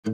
Hey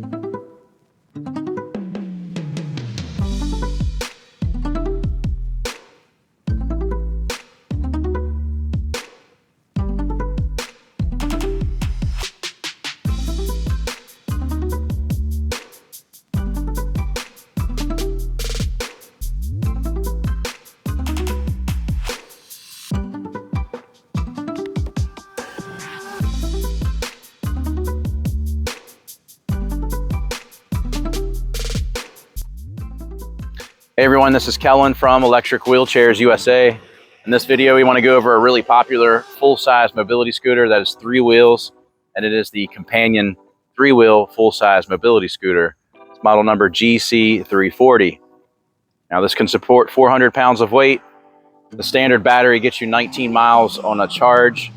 everyone, this is Kellen from Electric Wheelchairs USA. In this video, we want to go over a really popular full-size mobility scooter that is 3 wheels, and it is the Companion 3-wheel full-size mobility scooter. It's model number GC340. Now this can support 400 pounds of weight. The standard battery gets you 19 miles on a charge.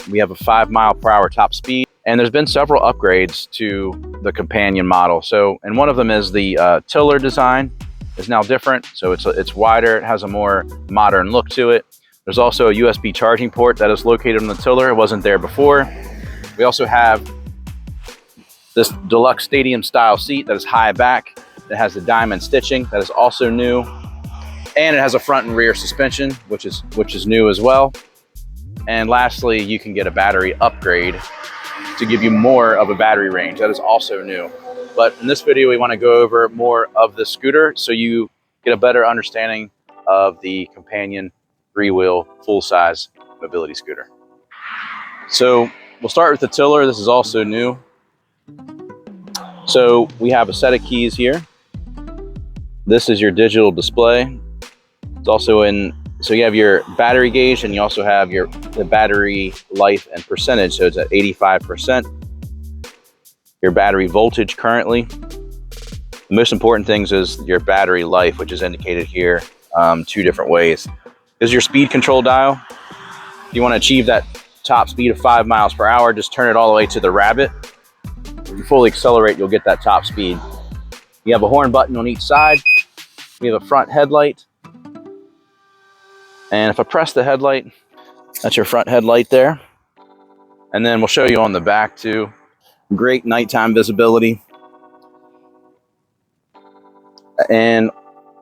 We have a 5-mile-per-hour top speed, and there's been several upgrades to the Companion model. And one of them is the tiller design is now different. So it's wider, it has a more modern look to it. There's also a USB charging port that is located on the tiller. It wasn't there before. We also have this deluxe stadium style seat that is high back, that has the diamond stitching, that is also new. And it has a front and rear suspension, which is new as well. And lastly, you can get a battery upgrade to give you more of a battery range. That is also new. But in this video, we want to go over more of the scooter so you get a better understanding of the Companion 3-wheel full-size mobility scooter. So we'll start with the tiller. This is also new. So we have a set of keys here. This is your digital display. It's also so you have your battery gauge, and you also have the battery life and percentage. So it's at 85%. Your battery voltage currently. The most important things is your battery life, which is indicated here 2 different ways. This is your speed control dial. If you want to achieve that top speed of 5 miles per hour, just turn it all the way to the rabbit. When you fully accelerate, you'll get that top speed. You have a horn button on each side. We have a front headlight. And if I press the headlight, that's your front headlight there. And then we'll show you on the back too. Great nighttime visibility. And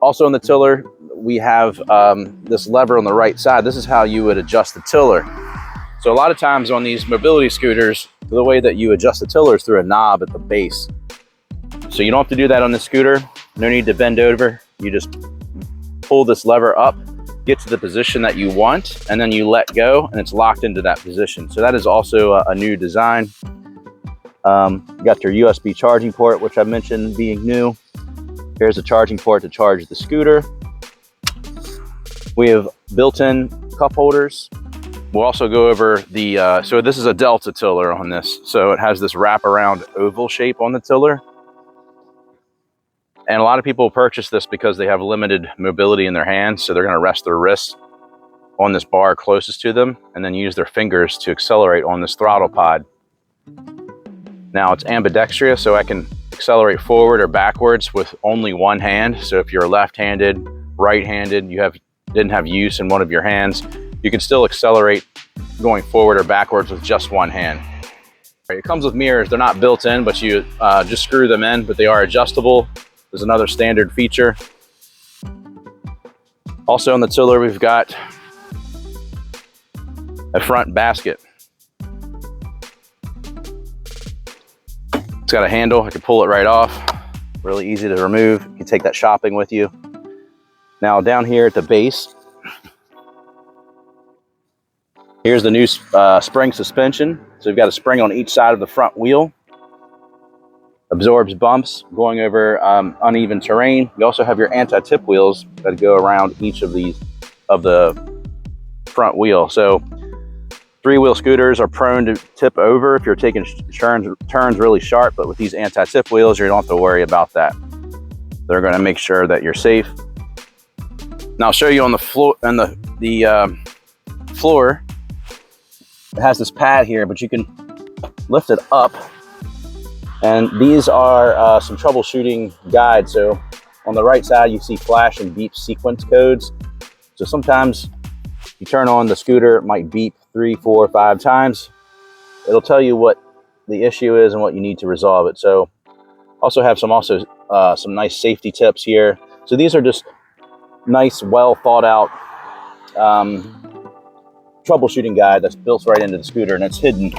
also on the tiller, we have this lever on the right side. This is how you would adjust the tiller. So a lot of times on these mobility scooters, the way that you adjust the tiller is through a knob at the base. So you don't have to do that on the scooter. No need to bend over. You just pull this lever up, get to the position that you want, and then you let go, and it's locked into that position. So that is also a new design. You got your USB charging port, which I mentioned being new. Here's a charging port to charge the scooter. We have built-in cup holders. We'll also go over the, so this is a Delta tiller on this. So it has this wraparound oval shape on the tiller. And a lot of people purchase this because they have limited mobility in their hands. So they're gonna rest their wrists on this bar closest to them and then use their fingers to accelerate on this throttle pod. Now it's ambidextrous, so I can accelerate forward or backwards with only one hand. So if you're left-handed, right-handed, didn't have use in one of your hands, you can still accelerate going forward or backwards with just one hand. It comes with mirrors. They're not built in, but you just screw them in, but they are adjustable. There's another standard feature. Also on the tiller, we've got a front basket. It's got a handle. I can pull it right off. Really easy to remove. You can take that shopping with you. Now down here at the base, here's the new spring suspension. So we've got a spring on each side of the front wheel. Absorbs bumps going over uneven terrain. You also have your anti-tip wheels that go around each of the front wheel. So 3-wheel scooters are prone to tip over if you're taking turns really sharp, but with these anti-tip wheels, you don't have to worry about that. They're going to make sure that you're safe. Now I'll show you on the floor. On the floor, it has this pad here, but you can lift it up. And these are some troubleshooting guides. So on the right side, you see flash and beep sequence codes. So sometimes you turn on the scooter, it might beep 3, 4, 5 times. It'll tell you what the issue is and what you need to resolve it. So also have some nice safety tips here. So these are just nice, well thought out troubleshooting guide that's built right into the scooter, and it's hidden.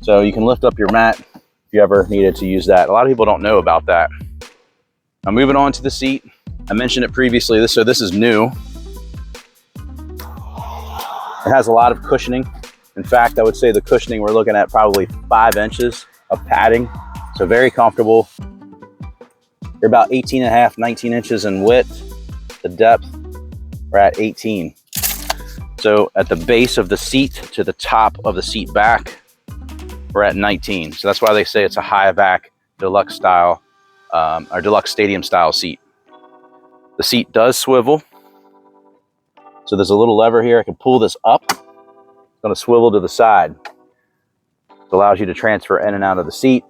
So you can lift up your mat if you ever needed to use that. A lot of people don't know about that. Now moving on to the seat. I mentioned it previously, so this is new. It has a lot of cushioning. In fact, I would say the cushioning, we're looking at probably 5 inches of padding. So very comfortable. You're about 18.5, 19 inches in width. The depth, we're at 18. So at the base of the seat to the top of the seat back, we're at 19. So that's why they say it's a high back deluxe style, or deluxe stadium style seat. The seat does swivel. So there's a little lever here. I can pull this up. It's going to swivel to the side. It allows you to transfer in and out of the seat.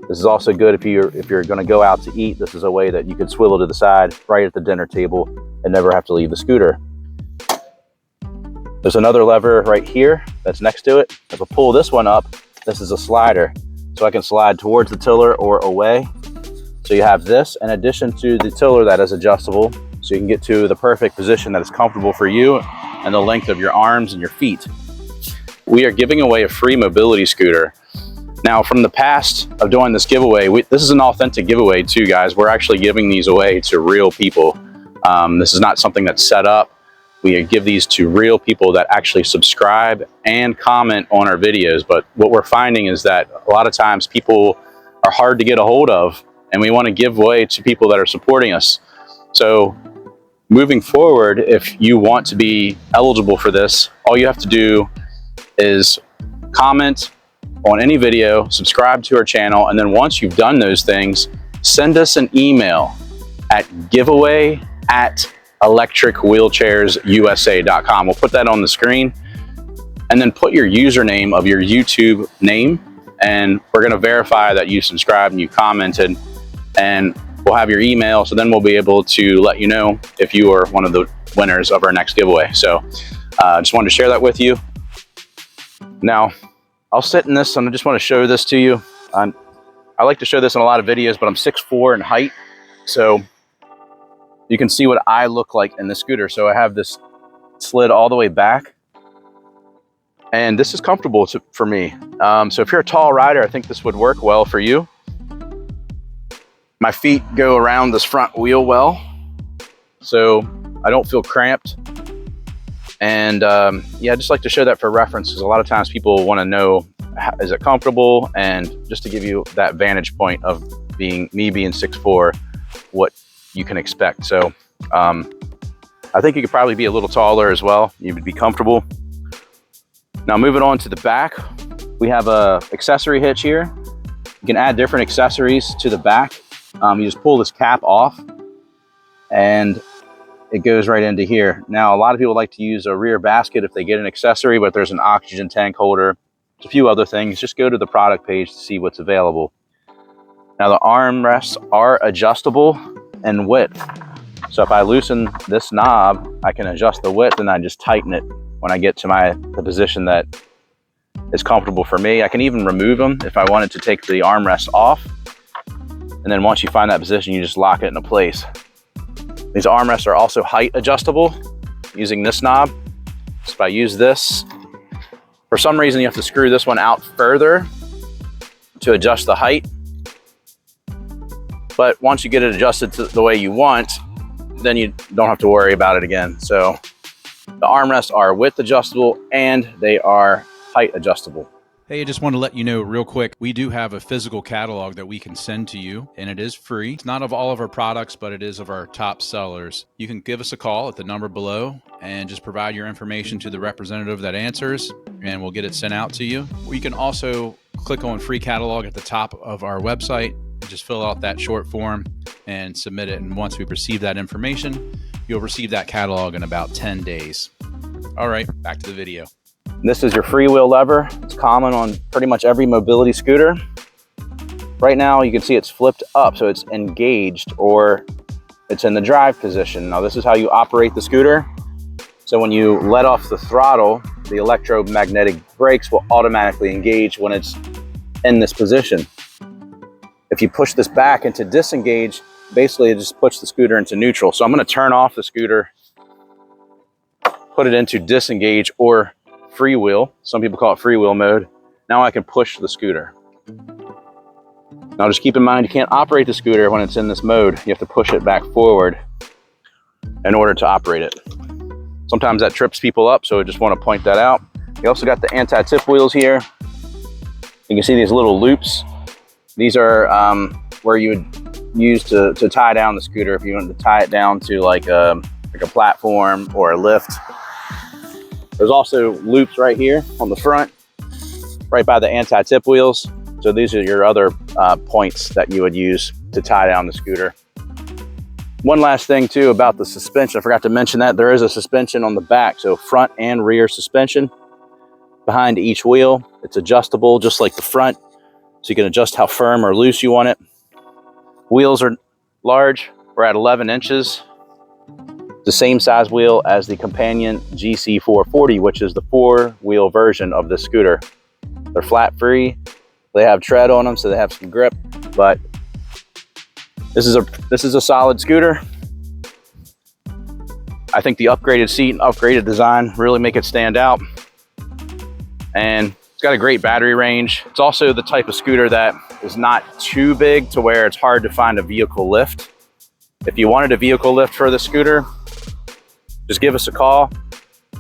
This is also good if you're going to go out to eat. This is a way that you can swivel to the side right at the dinner table and never have to leave the scooter. There's another lever right here that's next to it. If I pull this one up, this is a slider. So I can slide towards the tiller or away. So you have this in addition to the tiller that is adjustable. So you can get to the perfect position that is comfortable for you and the length of your arms and your feet. We are giving away a free mobility scooter. Now, from the past of doing this giveaway, this is an authentic giveaway too, guys. We're actually giving these away to real people. This is not something that's set up. We give these to real people that actually subscribe and comment on our videos. But what we're finding is that a lot of times people are hard to get a hold of, and we want to give away to people that are supporting us. So moving forward, if you want to be eligible for this, all you have to do is comment on any video, subscribe to our channel, and then once you've done those things, send us an email at giveaway@electricwheelchairsusa.com. We'll put that on the screen, and then put your username of your YouTube name, and we're going to verify that you subscribed and you commented, and we'll have your email. So then we'll be able to let you know if you are one of the winners of our next giveaway. So I just wanted to share that with you. Now, I'll sit in this and I just want to show this to you. I like to show this in a lot of videos, but I'm 6'4" in height. So you can see what I look like in the scooter. So I have this slid all the way back, and this is comfortable for me. So if you're a tall rider, I think this would work well for you. My feet go around this front wheel well, so I don't feel cramped. And yeah, I just like to show that for reference, because a lot of times people want to know, is it comfortable? And just to give you that vantage point of me being 6'4", what you can expect. So I think you could probably be a little taller as well. You would be comfortable. Now moving on to the back, we have a accessory hitch here. You can add different accessories to the back. You just pull this cap off and it goes right into here. Now, a lot of people like to use a rear basket if they get an accessory, but there's an oxygen tank holder, a few other things. Just go to the product page to see what's available. Now, the armrests are adjustable in width. So if I loosen this knob, I can adjust the width, and I just tighten it when I get to the position that is comfortable for me. I can even remove them if I wanted to take the armrest off. And then once you find that position, you just lock it into place. These armrests are also height adjustable using this knob. So if I use this, for some reason you have to screw this one out further to adjust the height. But once you get it adjusted to the way you want, then you don't have to worry about it again. So the armrests are width adjustable and they are height adjustable. Hey, I just want to let you know real quick, we do have a physical catalog that we can send to you, and it is free. It's not of all of our products, but it is of our top sellers. You can give us a call at the number below and just provide your information to the representative that answers, and we'll get it sent out to you. You can also click on free catalog at the top of our website and just fill out that short form and submit it. And once we receive that information, you'll receive that catalog in about 10 days. All right, back to the video. This is your freewheel lever. It's common on pretty much every mobility scooter. Right now you can see it's flipped up, so it's engaged or it's in the drive position. Now this is how you operate the scooter. So when you let off the throttle, the electromagnetic brakes will automatically engage when it's in this position. If you push this back into disengage, basically it just puts the scooter into neutral. So I'm going to turn off the scooter, put it into disengage or freewheel. Some people call it freewheel mode. Now I can push the scooter. Now just keep in mind, you can't operate the scooter when it's in this mode. You have to push it back forward in order to operate it. Sometimes that trips people up, so I just want to point that out. You also got the anti-tip wheels here. You can see these little loops. These are where you would use to tie down the scooter if you wanted to tie it down to like a platform or a lift. There's also loops right here on the front, right by the anti-tip wheels. So these are your other points that you would use to tie down the scooter. One last thing too about the suspension, I forgot to mention that there is a suspension on the back, so front and rear suspension behind each wheel. It's adjustable just like the front, so you can adjust how firm or loose you want it. Wheels are large, we're at 11 inches. The same size wheel as the Companion GC340, which is the 4-wheel version of the scooter. They're flat free, they have tread on them, so they have some grip, but this is a solid scooter. I think the upgraded seat and upgraded design really make it stand out. And it's got a great battery range. It's also the type of scooter that is not too big to where it's hard to find a vehicle lift. If you wanted a vehicle lift for the scooter, just give us a call.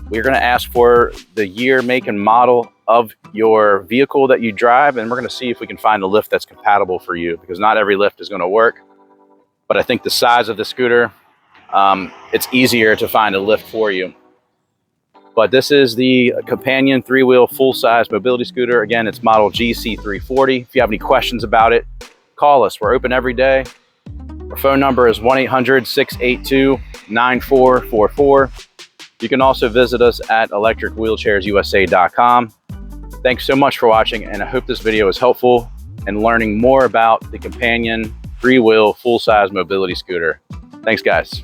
We're gonna ask for the year, make, and model of your vehicle that you drive, and we're gonna see if we can find a lift that's compatible for you, because not every lift is gonna work. But I think the size of the scooter, it's easier to find a lift for you. But this is the Companion 3-wheel full-size mobility scooter. Again, it's model GC340. If you have any questions about it, call us. We're open every day. Our phone number is 1-800-682-9444. You can also visit us at electricwheelchairsusa.com. Thanks so much for watching, and I hope this video is helpful in learning more about the Companion 3-wheel full-size mobility scooter. Thanks, guys.